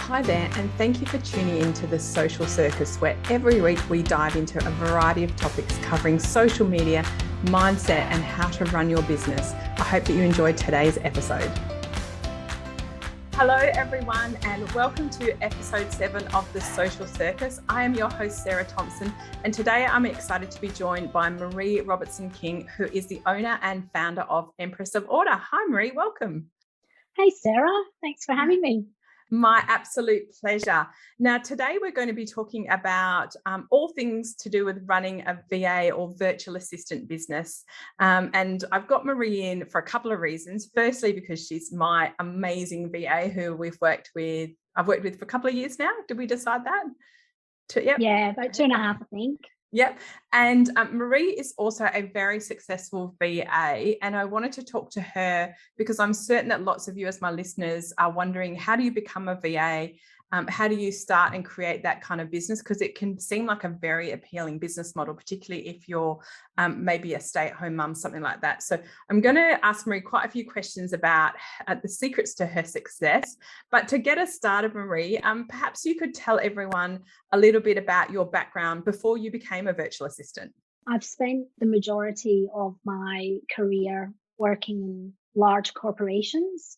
Hi there, and thank you for tuning into the Social Circus, where every week we dive into a variety of topics covering social media, mindset, and how to run your business. I hope that you enjoyed today's episode. Hello, everyone, and welcome to episode 7 of the Social Circus. I am your host, Sarah Thompson, and today I'm excited to be joined by Marie Robertson-King, who is the owner and founder of Empress of Order. Hi, Marie, welcome. Hey, Sarah. Thanks for having me. My absolute pleasure. Now, today we're going to be talking about all things to do with running a VA or virtual assistant business. And I've got Marie in for a couple of reasons. Firstly, because she's my amazing VA who I've worked with for a couple of years now. Did we decide that? Yep. Yeah, about 2.5, I think. Yep. And Marie is also a very successful VA. And I wanted to talk to her because I'm certain that lots of you as my listeners are wondering, how do you become a VA? How do you start and create that kind of business? Because it can seem like a very appealing business model, particularly if you're maybe a stay-at-home mum, something like that. So I'm going to ask Marie quite a few questions about the secrets to her success. But to get us started, Marie, perhaps you could tell everyone a little bit about your background before you became a virtual assistant. I've spent the majority of my career working in large corporations.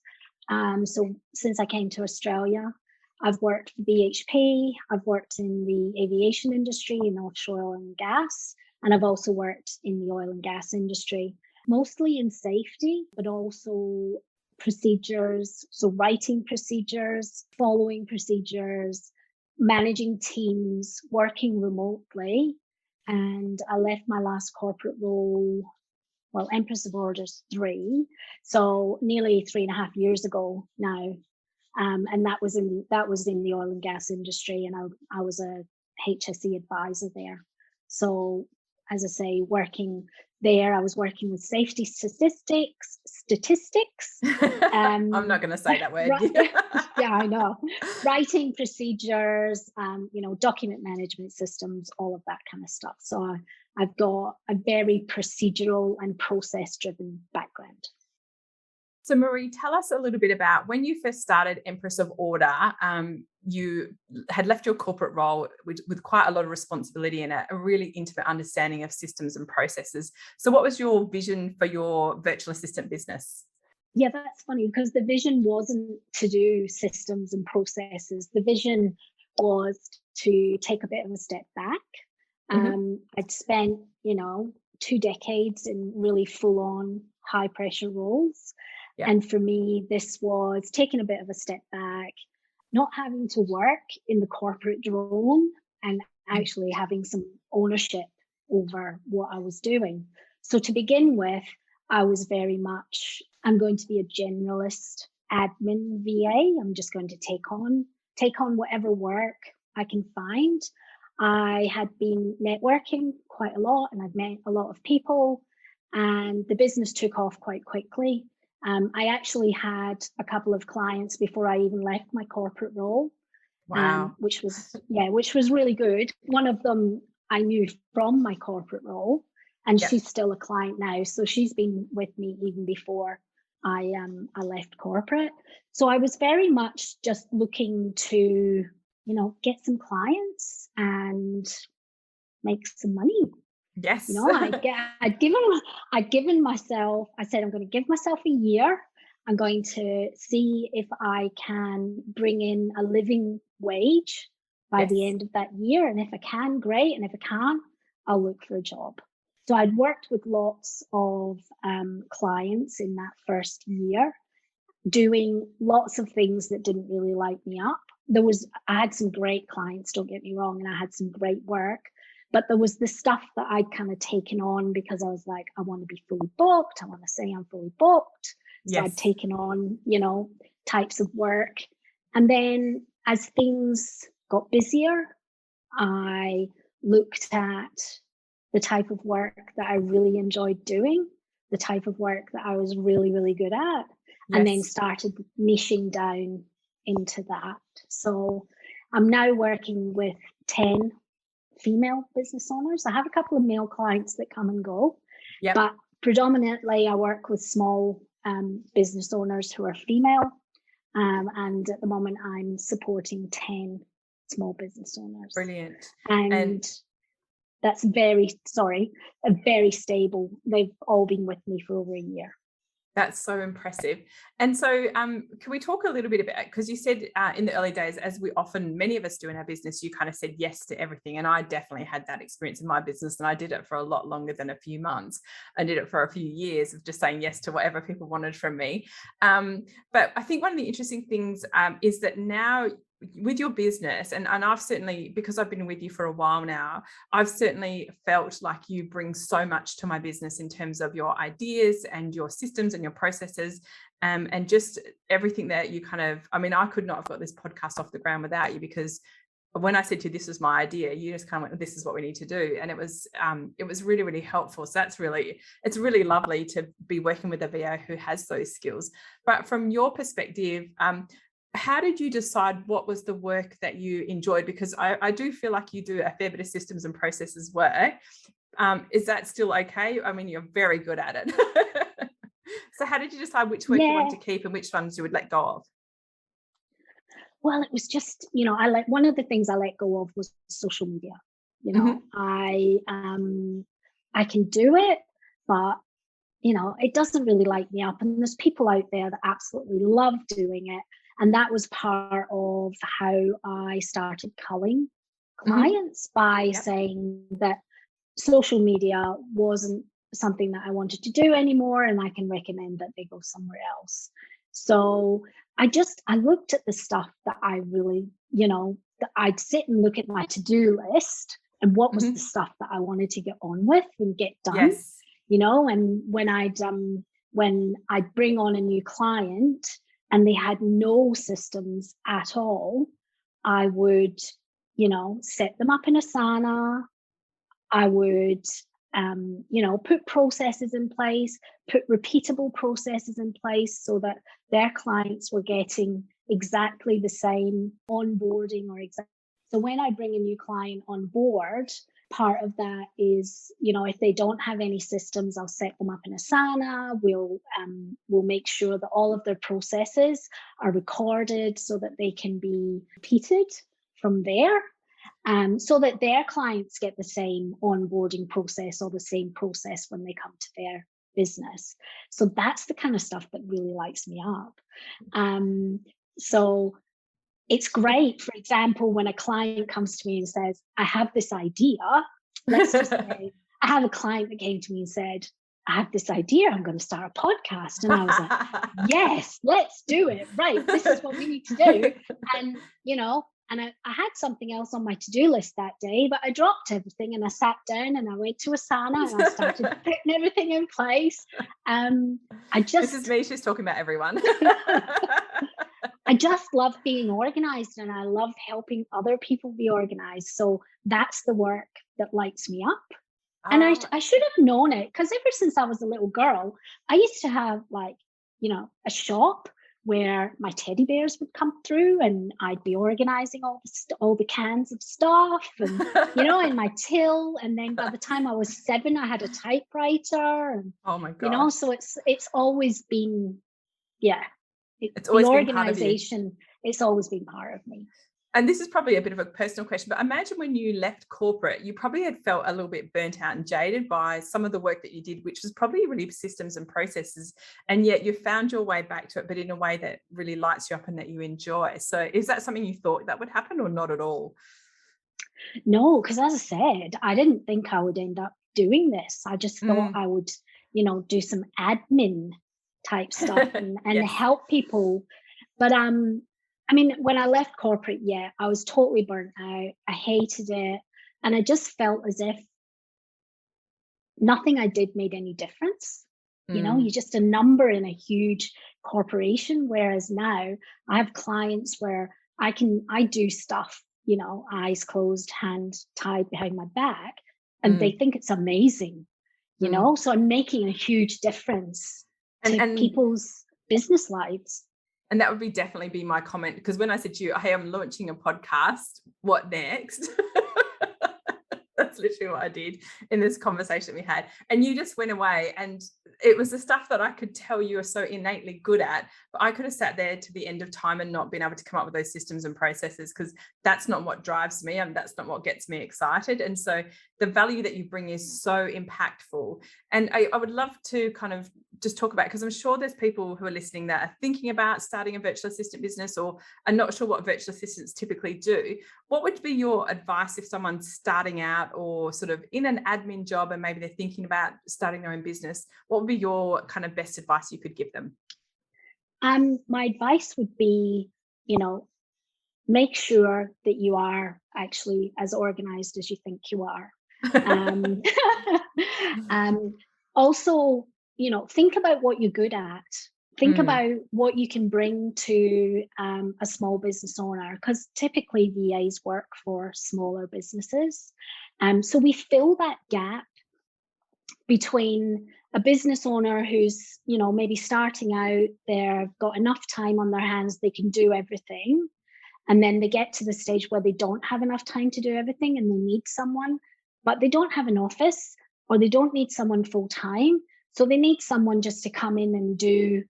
So since I came to Australia, I've worked for BHP, I've worked in the aviation industry, in offshore oil and gas, and I've also worked in the oil and gas industry, mostly in safety, but also procedures, so writing procedures, following procedures, managing teams, working remotely. And I left my last corporate role, Empress of Orders 3, so nearly 3.5 years ago now. And that was in the oil and gas industry, and I was a HSE advisor there. So, as I say, working there, I was working with safety statistics. I'm not going to say that word. Yeah, I know. Writing procedures, document management systems, all of that kind of stuff. So I've got a very procedural and process-driven background. So Marie, tell us a little bit about when you first started Empress of Order. You had left your corporate role with quite a lot of responsibility and a really intimate understanding of systems and processes. So what was your vision for your virtual assistant business? Yeah, that's funny because the vision wasn't to do systems and processes. The vision was to take a bit of a step back. I'd spent, 2 decades in really full-on high-pressure roles. Yeah. And for me, this was taking a bit of a step back, not having to work in the corporate drone and actually having some ownership over what I was doing. So to begin with, I was very much, I'm going to be a generalist admin VA. I'm just going to take on whatever work I can find. I had been networking quite a lot and I'd met a lot of people, and the business took off quite quickly. I actually had a couple of clients before I even left my corporate role. Wow. Which was really good. One of them I knew from my corporate role, and she's still a client now. So she's been with me even before I left corporate. So I was very much just looking to, get some clients and make some money. Yes. I'd given myself, I said, I'm going to give myself a year. I'm going to see if I can bring in a living wage by the end of that year. And if I can, great. And if I can't, I'll look for a job. So I'd worked with lots of clients in that first year, doing lots of things that didn't really light me up. I had some great clients, don't get me wrong, and I had some great work. But there was the stuff that I'd kind of taken on because I was like, I want to be fully booked. I want to say I'm fully booked. So I'd taken on, types of work. And then as things got busier, I looked at the type of work that I really enjoyed doing, the type of work that I was really, really good at, and then started niching down into that. So I'm now working with 10 female business owners. I have a couple of male clients that come and go, but predominantly I work with small business owners who are female, And at the moment, I'm supporting 10 small business owners. Brilliant. And that's very stable. They've all been with me for over a year. That's so impressive. And so can we talk a little bit about, because you said in the early days, as many of us do in our business, you kind of said yes to everything. And I definitely had that experience in my business, and I did it for a lot longer than a few months. I did it for a few years of just saying yes to whatever people wanted from me. But I think one of the interesting things is that now with your business, and I've certainly, because I've been with you for a while now, I've certainly felt like you bring so much to my business in terms of your ideas and your systems and your processes, and just everything that you kind of, I mean, I could not have got this podcast off the ground without you, because when I said to you, this was my idea, you just kind of went, this is what we need to do. And it was really, really helpful. So it's really lovely to be working with a VA who has those skills. But from your perspective, how did you decide what was the work that you enjoyed? Because I do feel like you do a fair bit of systems and processes work. Is that still okay? I mean, you're very good at it. So how did you decide which work you wanted to keep and which ones you would let go of? Well, it was just, one of the things I let go of was social media. I can do it, but it doesn't really light me up. And there's people out there that absolutely love doing it. And that was part of how I started culling clients by saying that social media wasn't something that I wanted to do anymore, and I can recommend that they go somewhere else. So I looked at the stuff that I really, that I'd sit and look at my to-do list and what was the stuff that I wanted to get on with and get done. Yes. And when I'd bring on a new client and they had no systems at all, I would, set them up in Asana. I would, put processes in place, put repeatable processes in place so that their clients were getting exactly the same onboarding So when I bring a new client on board, part of that is, if they don't have any systems, I'll set them up in Asana. We'll make sure that all of their processes are recorded so that they can be repeated from there, so that their clients get the same onboarding process or the same process when they come to their business. So that's the kind of stuff that really lights me up. So it's great, for example, when a client comes to me and says, I have this idea. Let's just say I have a client that came to me and said, I have this idea, I'm going to start a podcast. And I was like, yes, let's do it. Right. This is what we need to do. And, I had something else on my to-do list that day, but I dropped everything and I sat down and I went to Asana and I started putting everything in place. This is me, she's talking about everyone. I just love being organized and I love helping other people be organized. So that's the work that lights me up. And I should have known it, because ever since I was a little girl, I used to have a shop where my teddy bears would come through and I'd be organizing all the cans of stuff and, in my till. And then by the time I was 7, I had a typewriter. And, oh my God. So it's always been, it's always the been organization, it's always been part of me. And this is probably a bit of a personal question, but imagine when you left corporate, you probably had felt a little bit burnt out and jaded by some of the work that you did, which was probably really systems and processes. And yet you found your way back to it, but in a way that really lights you up and that you enjoy. So is that something you thought that would happen or not at all? No, because as I said, I didn't think I would end up doing this. I just thought I would, do some admin type stuff and yes. help people. But when I left corporate, I was totally burnt out. I hated it. And I just felt as if nothing I did made any difference. You're just a number in a huge corporation. Whereas now I have clients where I do stuff, eyes closed, hand tied behind my back, and they think it's amazing, so I'm making a huge difference to people's business lives. And that would definitely be my comment, because when I said to you, hey, I'm launching a podcast, what next? That's literally what I did in this conversation we had. And you just went away. And it was the stuff that I could tell you are so innately good at, but I could have sat there to the end of time and not been able to come up with those systems and processes, because that's not what drives me and that's not what gets me excited. And so the value that you bring is so impactful. And I would love to kind of just talk about, because I'm sure there's people who are listening that are thinking about starting a virtual assistant business or are not sure what virtual assistants typically do. What would be your advice if someone's starting out or sort of in an admin job and maybe they're thinking about starting their own business? What would be your kind of best advice you could give them? My advice would be, make sure that you are actually as organized as you think you are. Um, also, think about what you're good at. Think about what you can bring to a small business owner, because typically VAs work for smaller businesses. So we fill that gap between a business owner who's, maybe starting out, they've got enough time on their hands, they can do everything. And then they get to the stage where they don't have enough time to do everything and they need someone, but they don't have an office or they don't need someone full time. So they need someone just to come in and do,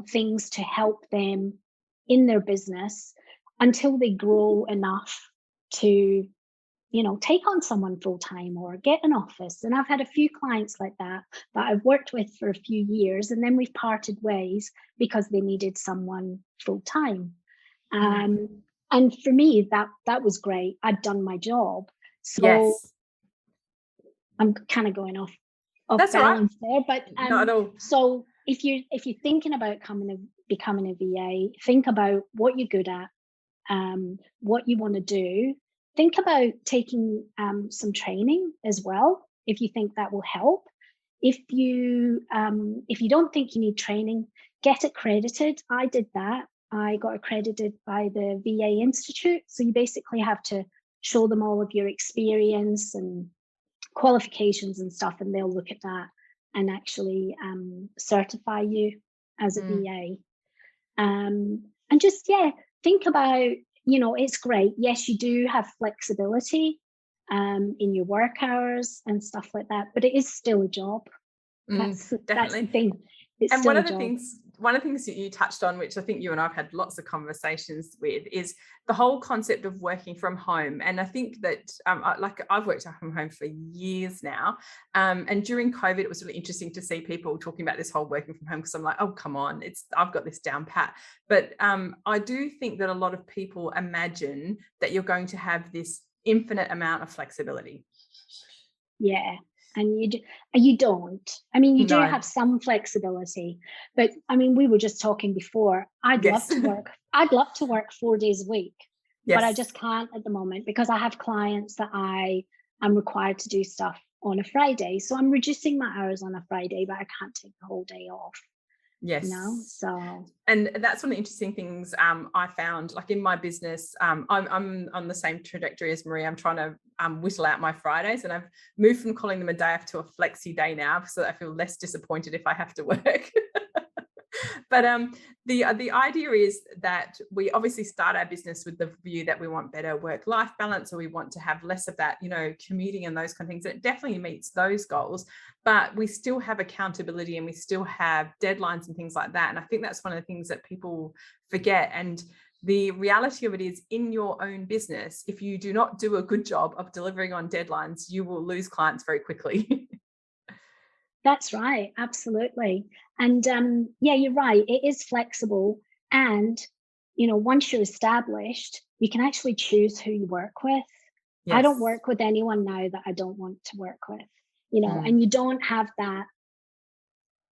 things to help them in their business until they grow enough to, take on someone full time or get an office. And I've had a few clients like that I've worked with for a few years, and then we've parted ways because they needed someone full time. And for me, that was great. I'd done my job. So Yes. I'm kind of going off That's balance there, but not at all. So if you're thinking about becoming a VA, think about what you're good at, what you want to do. Think about taking some training as well, if you think that will help. If you don't think you need training, get accredited. I did that. I got accredited by the VA Institute. So you basically have to show them all of your experience and qualifications and stuff, and they'll look at that and actually certify you as a VA. And just, think about, it's great. Yes, you do have flexibility in your work hours and stuff like that, but it is still a job. That's the thing. And one of the things that you touched on, which I think you and I've had lots of conversations with, is the whole concept of working from home. And I think that I've worked from home for years now. And during COVID, it was really interesting to see people talking about this whole working from home, because I'm like, oh, come on, I've got this down pat. But I do think that a lot of people imagine that you're going to have this infinite amount of flexibility. Yeah. And you don't. I mean, you do have some flexibility, but I mean, we were just talking before. I'd love to work 4 days a week, but I just can't at the moment because I have clients that I am required to do stuff on a Friday. So I'm reducing my hours on a Friday, but I can't take the whole day off. Yes. So. And that's one of the interesting things I found, like in my business, I'm on the same trajectory as Marie. I'm trying to whittle out my Fridays, and I've moved from calling them a day off to a flexi day now, so that I feel less disappointed if I have to work. But the idea is that we obviously start our business with the view that we want better work-life balance, or we want to have less of that, commuting and those kind of things. And it definitely meets those goals, but we still have accountability and we still have deadlines and things like that. And I think that's one of the things that people forget. And the reality of it is, in your own business, if you do not do a good job of delivering on deadlines, you will lose clients very quickly. That's right. Absolutely. And you're right. It is flexible. And, once you're established, you can actually choose who you work with. Yes. I don't work with anyone now that I don't want to work with, and you don't have that.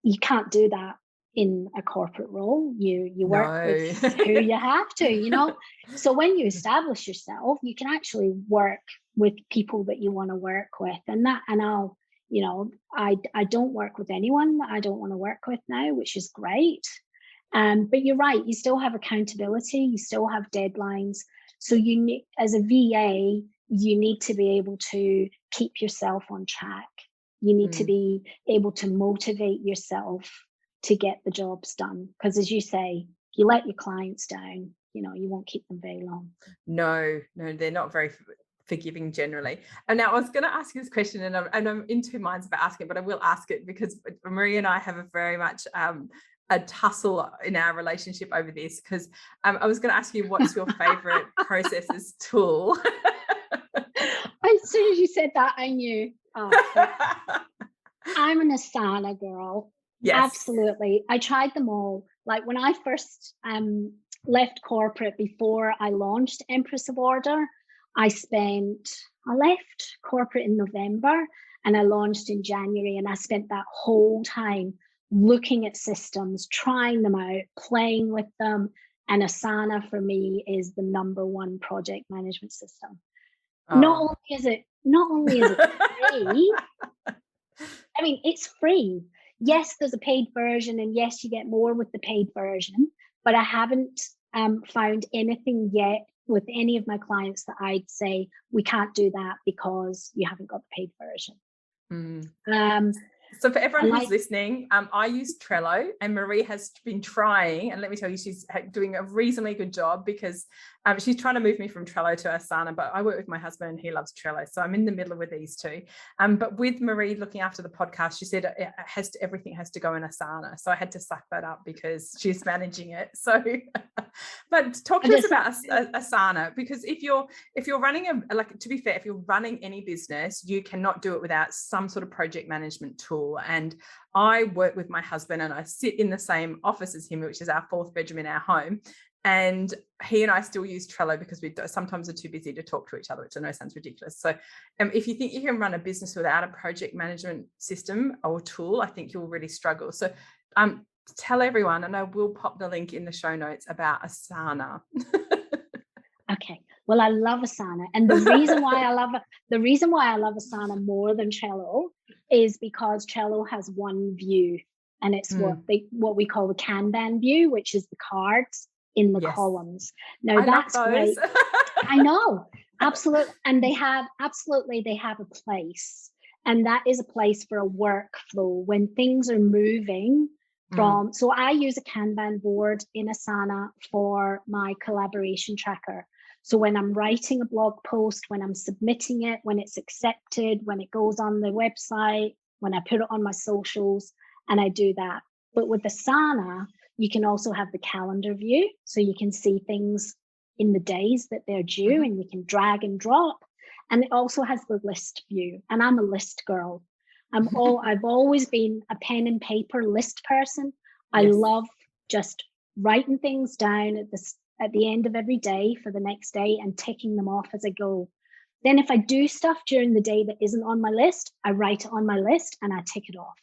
You can't do that in a corporate role. You work with who you have to, So when you establish yourself, you can actually work with people that you want to work with. I don't work with anyone that I don't want to work with now, which is great. But you're right, you still have accountability, you still have deadlines. So you need, as a VA, you need to be able to keep yourself on track. You need to be able to motivate yourself to get the jobs done. Because as you say, if you let your clients down, you won't keep them very long. No, they're not very forgiving generally. And now I was going to ask you this question, and I'm in two minds about asking it, but I will ask it because Marie and I have a very much a tussle in our relationship over this, because I was going to ask you, what's your favorite processes tool? As soon as you said that, I knew. Oh, I'm an Asana girl. Yes. Absolutely. I tried them all. Like when I first left corporate before I launched Empress of Order, I left corporate in November and I launched in January, and I spent that whole time looking at systems, trying them out, playing with them. And Asana for me is the #1 project management system. Oh. Not only is it free, I mean, it's free. Yes, there's a paid version, and yes, you get more with the paid version, but I haven't found anything yet with any of my clients that I'd say we can't do that because you haven't got the paid version. So for everyone who's listening, I use Trello, and Marie has been trying, and let me tell you, she's doing a reasonably good job, because she's trying to move me from Trello to Asana, but I work with my husband and he loves Trello. So I'm in the middle with these two. But with Marie looking after the podcast, she said everything has to go in Asana. So I had to suck that up because she's managing it. So, but talk to us about Asana, because if you're running to be fair, if you're running any business, you cannot do it without some sort of project management tool. And I work with my husband and I sit in the same office as him, which is our 4th bedroom in our home. And he and I still use Trello because we sometimes are too busy to talk to each other, which I know sounds ridiculous. So if you think you can run a business without a project management system or tool, I think you'll really struggle. So tell everyone, and I will pop the link in the show notes, about Asana. Okay. Well, I love Asana. And the reason why I love Asana more than Trello is because Trello has one view, and it's what we call the Kanban view, which is the cards in the columns. Now that's great. I know, absolutely. And they have a place, and that is a place for a workflow when things are moving from. So I use a Kanban board in Asana for my collaboration tracker. So when I'm writing a blog post, when I'm submitting it, when it's accepted, when it goes on the website, when I put it on my socials, and I do that. But with Asana, you can also have the calendar view, so you can see things in the days that they're due, and you can drag and drop. And it also has the list view, and I'm a list girl. I've always been a pen and paper list person. I love just writing things down at the end of every day for the next day and ticking them off as I go. Then if I do stuff during the day that isn't on my list, I write it on my list and I tick it off.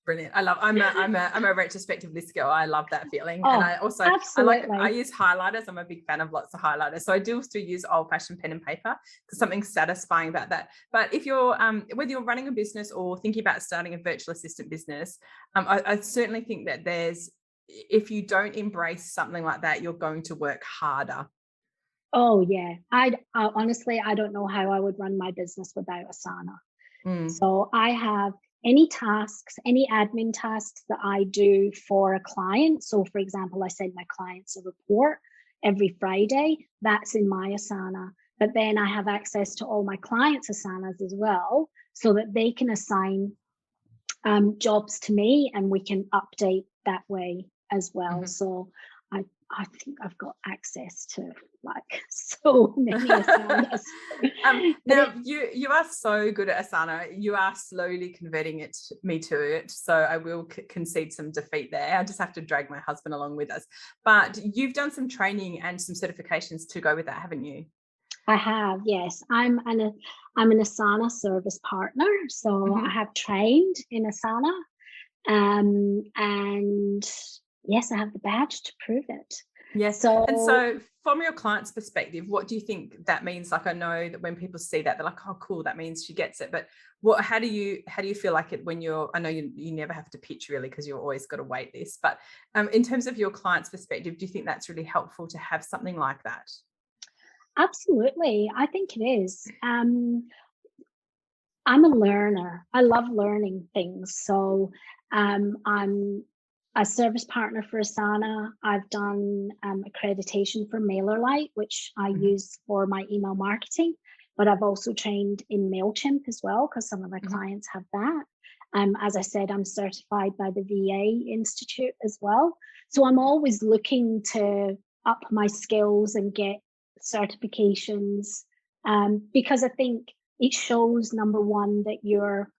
Brilliant. I'm a retrospective list girl. I love that feeling. Oh, and I also absolutely. I use highlighters. I'm a big fan of lots of highlighters. So I do still use old-fashioned pen and paper. There's something satisfying about that. But if you're whether you're running a business or thinking about starting a virtual assistant business, I certainly think that if you don't embrace something like that, you're going to work harder. Oh yeah. I honestly, I don't know how I would run my business without Asana. So I have any tasks, any admin tasks that I do for a client. So for example, I send my clients a report every Friday. That's in my Asana. But then I have access to all my clients' Asanas as well, so that they can assign jobs to me and we can update that way as well. So I think I've got access to like so many Asanas. Now you are so good at Asana. You are slowly converting me to it. So I will concede some defeat there. I just have to drag my husband along with us. But you've done some training and some certifications to go with that, haven't you? I have, yes. I'm an Asana service partner. So I have trained in Asana. And yes, I have the badge to prove it. Yes. So from your client's perspective, what do you think that means? Like, I know that when people see that, they're like, oh, cool, that means she gets it. But how do you feel like it when I know you never have to pitch really, because you've always got to wait this, but in terms of your client's perspective, do you think that's really helpful to have something like that? Absolutely. I think it is. I'm a learner. I love learning things. So I'm a service partner for Asana. I've done accreditation for MailerLite, which I use for my email marketing. but I've also trained in MailChimp as well, because some of my clients have that. As I said, I'm certified by the VA Institute as well. So I'm always looking to up my skills and get certifications, because I think it shows, number one, that you're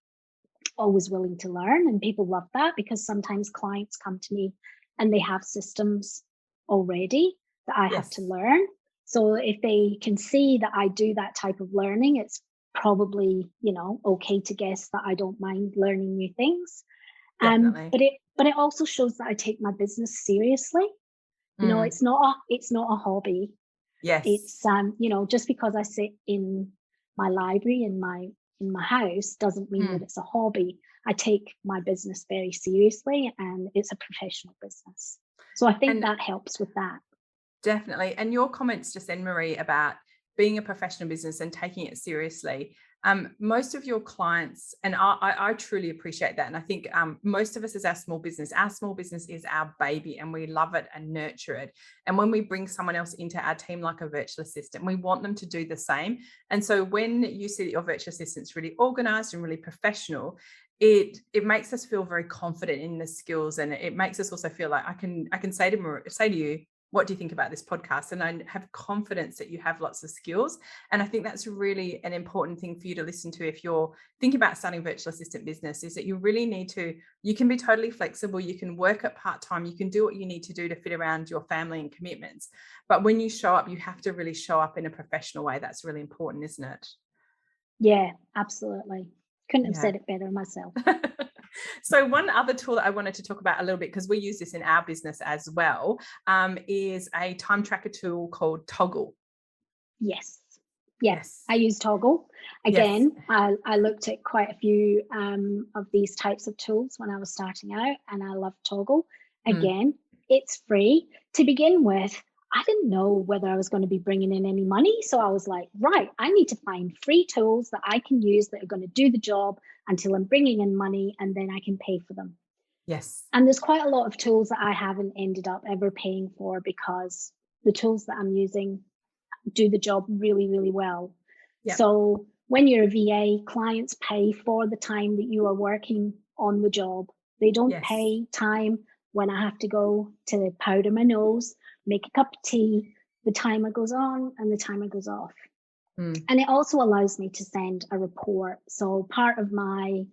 always willing to learn, and people love that, because sometimes clients come to me and they have systems already that I have to learn. So if they can see that I do that type of learning, it's probably, okay to guess that I don't mind learning new things. But it also shows that I take my business seriously. It's not a hobby. Yes. It's just because I sit in my library in my house doesn't mean that it's a hobby. I take my business very seriously, and it's a professional business. So I think that helps with that. Definitely. And your comments just then, Marie, about being a professional business and taking it seriously. Most of your clients, and I truly appreciate that. And I think most of us as our small business is our baby, and we love it and nurture it. And when we bring someone else into our team, like a virtual assistant, we want them to do the same. And so when you see that your virtual assistant's really organized and really professional, it makes us feel very confident in the skills, and it makes us also feel like I can say to you, what do you think about this podcast? And I have confidence that you have lots of skills. And I think that's really an important thing for you to listen to if you're thinking about starting a virtual assistant business, is that you really need to, you can be totally flexible. You can work at part-time. You can do what you need to do to fit around your family and commitments. But when you show up, you have to really show up in a professional way. That's really important, isn't it? Yeah, absolutely. Couldn't have said it better myself. So one other tool that I wanted to talk about a little bit, because we use this in our business as well, is a time tracker tool called Toggle. Yes. I use Toggle. Again, I looked at quite a few of these types of tools when I was starting out, and I love Toggle. Again, it's free. To begin with, I didn't know whether I was going to be bringing in any money. So I was like, right, I need to find free tools that I can use that are going to do the job until I'm bringing in money, and then I can pay for them. Yes. And there's quite a lot of tools that I haven't ended up ever paying for, because the tools that I'm using do the job really, really well. Yep. So when you're a VA, clients pay for the time that you are working on the job. They don't pay time when I have to go to powder my nose, make a cup of tea, the timer goes on and the timer goes off. And it also allows me to send a report. So part of my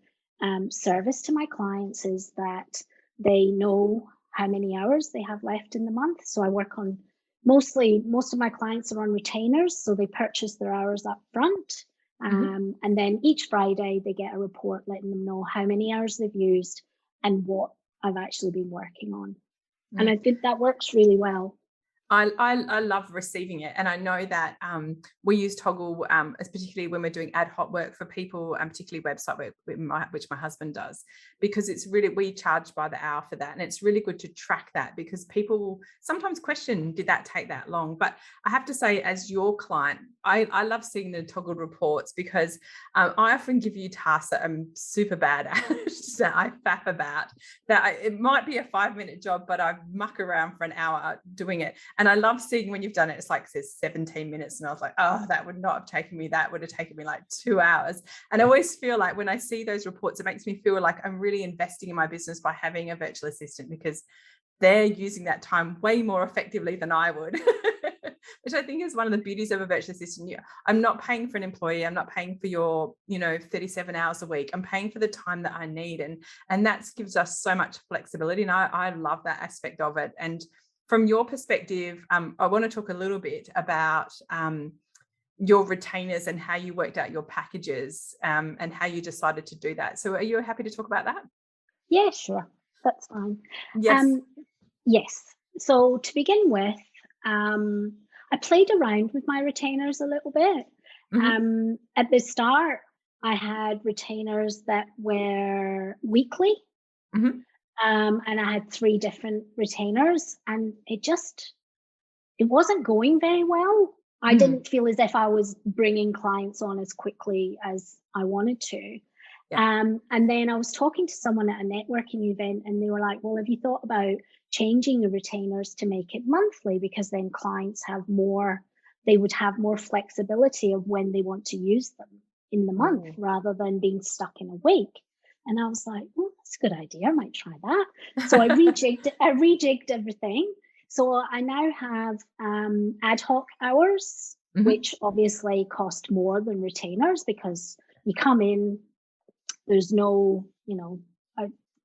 service to my clients is that they know how many hours they have left in the month. So I work on most of my clients are on retainers, so they purchase their hours up front. And then each Friday they get a report letting them know how many hours they've used and what I've actually been working on. And I think that works really well. I love receiving it. And I know that we use Toggle, particularly when we're doing ad hoc work for people, and particularly website work, which my husband does, because it's really, we charge by the hour for that. And it's really good to track that, because people sometimes question, did that take that long? But I have to say, as your client, I love seeing the Toggle reports, because I often give you tasks that I'm super bad at, that I faff about, that it might be a 5-minute job, but I muck around for an hour doing it. And I love seeing when you've done it, it's like, it says 17 minutes. And I was like, oh, that would not have taken me. That would have taken me like 2 hours. And I always feel like when I see those reports, it makes me feel like I'm really investing in my business by having a virtual assistant, because they're using that time way more effectively than I would, which I think is one of the beauties of a virtual assistant. I'm not paying for an employee. I'm not paying for your, 37 hours a week. I'm paying for the time that I need. And that gives us so much flexibility. And I love that aspect of it. And from your perspective, I want to talk a little bit about your retainers and how you worked out your packages and how you decided to do that. So are you happy to talk about that? Yeah, sure. That's fine. Yes. Yes. So to begin with, I played around with my retainers a little bit. At the start, I had retainers that were weekly. And I had 3 different retainers, and it wasn't going very well. I didn't feel as if I was bringing clients on as quickly as I wanted to. And then I was talking to someone at a networking event, and they were like, well, have you thought about changing your retainers to make it monthly? Because then clients have more, they would have more flexibility of when they want to use them in the month rather than being stuck in a week. And I was like, well, that's a good idea. I might try that. So I rejigged everything. So I now have ad hoc hours, which obviously cost more than retainers, because you come in, there's no,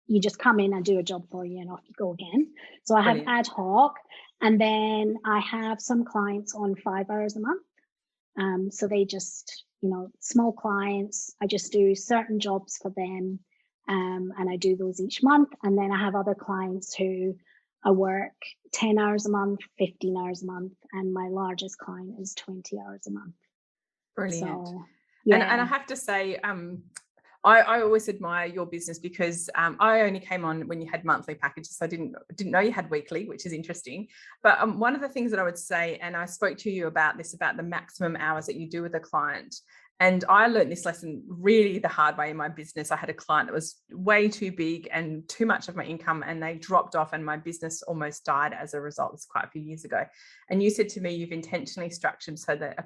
you just come in and do a job for you and off you go again. So I have ad hoc, and then I have some clients on 5 hours a month. So they just, small clients, I just do certain jobs for them, and I do those each month. And then I have other clients who I work 10 hours a month, 15 hours a month, and my largest client is 20 hours a month. Brilliant. So, yeah. And I have to say, I always admire your business, because I only came on when you had monthly packages. So I didn't know you had weekly, which is interesting. But one of the things that I would say, and I spoke to you about this, about the maximum hours that you do with a client. And I learned this lesson really the hard way in my business. I had a client that was way too big and too much of my income, and they dropped off, and my business almost died as a result. This was quite a few years ago. And you said to me, you've intentionally structured so that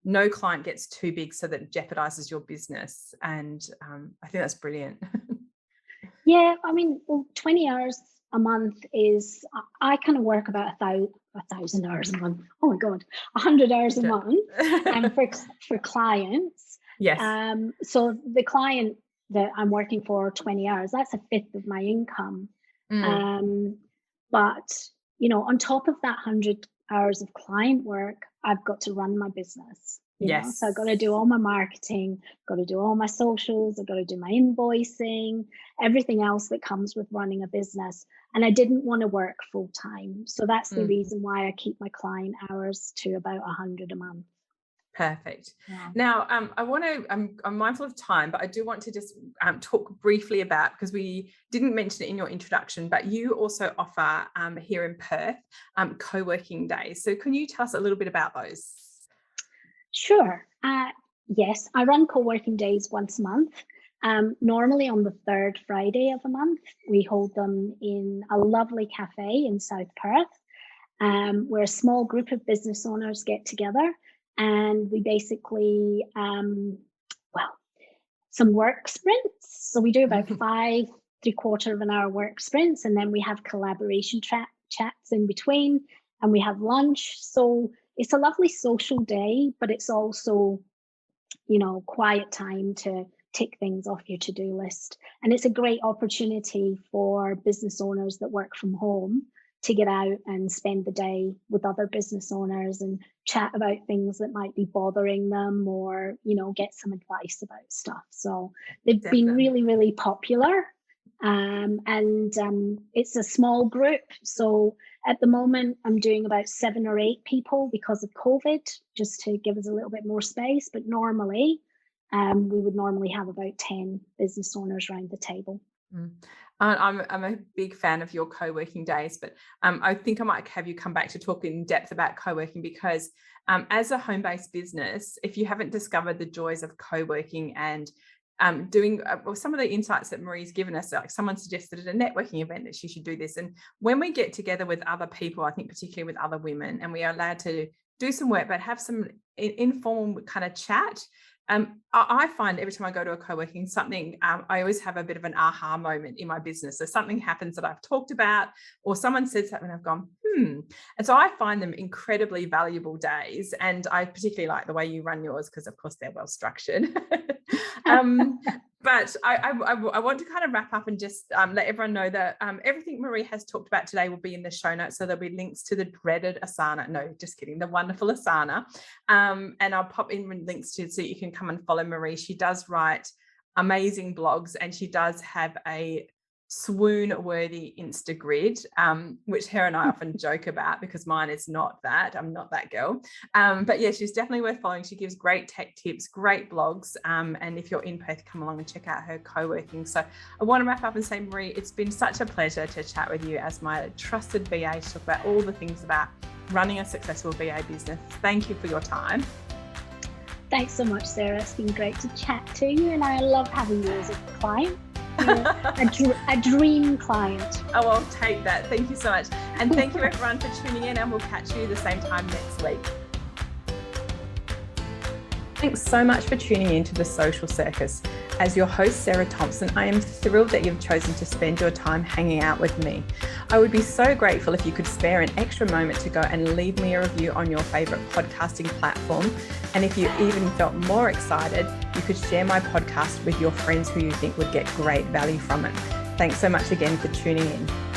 no client gets too big so that it jeopardizes your business. And I think that's brilliant. Yeah, 20 hours a month is, I kind of work about 1,000 hours a month. Oh my God, 100 hours a month for clients. Yes. So the client that I'm working for 20 hours, that's a fifth of my income. But, on top of that 100 hours of client work, I've got to run my business. Yes. So I've got to do all my marketing, got to do all my socials, I've got to do my invoicing, everything else that comes with running a business. And I didn't want to work full time. So that's the reason why I keep my client hours to about 100 a month. Perfect. Yeah. Now, I'm mindful of time, but I do want to just talk briefly about, because we didn't mention it in your introduction, but you also offer here in Perth co-working days. So can you tell us a little bit about those? Sure. Yes, I run co-working days once a month. Normally on the third Friday of a month. We hold them in a lovely cafe in South Perth, where a small group of business owners get together, and we basically, some work sprints. So we do about 5 3/4 of an hour work sprints, and then we have collaboration chats in between, and we have lunch. So it's a lovely social day, but it's also, quiet time to tick things off your to-do list. And it's a great opportunity for business owners that work from home to get out and spend the day with other business owners and chat about things that might be bothering them, or, get some advice about stuff. So they've been really, really popular. And it's a small group. So at the moment, I'm doing about 7 or 8 people because of COVID, just to give us a little bit more space. But normally, we would normally have about 10 business owners around the table. I'm a big fan of your co-working days, but I think I might have you come back to talk in depth about co-working, because as a home-based business, if you haven't discovered the joys of co-working and doing some of the insights that Marie's given us, like someone suggested at a networking event that she should do this. And when we get together with other people, I think particularly with other women, and we are allowed to do some work, but have some informal kind of chat, I find every time I go to a co-working something, I always have a bit of an aha moment in my business. So something happens that I've talked about, or someone said something and I've gone, And so I find them incredibly valuable days. And I particularly like the way you run yours, because of course they're well structured. But I want to kind of wrap up and just let everyone know that everything Marie has talked about today will be in the show notes. So there'll be links to the dreaded Asana. No, just kidding. The wonderful Asana. And I'll pop in links to, so you can come and follow Marie. She does write amazing blogs, and she does have a swoon-worthy Instagrid, which her and I often joke about, because mine is not that. I'm not that girl. But yeah, she's definitely worth following. She gives great tech tips, great blogs. And if you're in Perth, come along and check out her co-working. So I want to wrap up and say, Marie, it's been such a pleasure to chat with you as my trusted VA, to talk about all the things about running a successful VA business. Thank you for your time. Thanks so much, Sarah. It's been great to chat to you, and I love having you as a client. A dream client. Oh, I'll take that. Thank you so much. And thank you everyone for tuning in, and we'll catch you the same time next week. Thanks so much for tuning in to The Social Circus. As your host, Sarah Thompson, I am thrilled that you've chosen to spend your time hanging out with me. I would be so grateful if you could spare an extra moment to go and leave me a review on your favourite podcasting platform. And if you even felt more excited, you could share my podcast with your friends who you think would get great value from it. Thanks so much again for tuning in.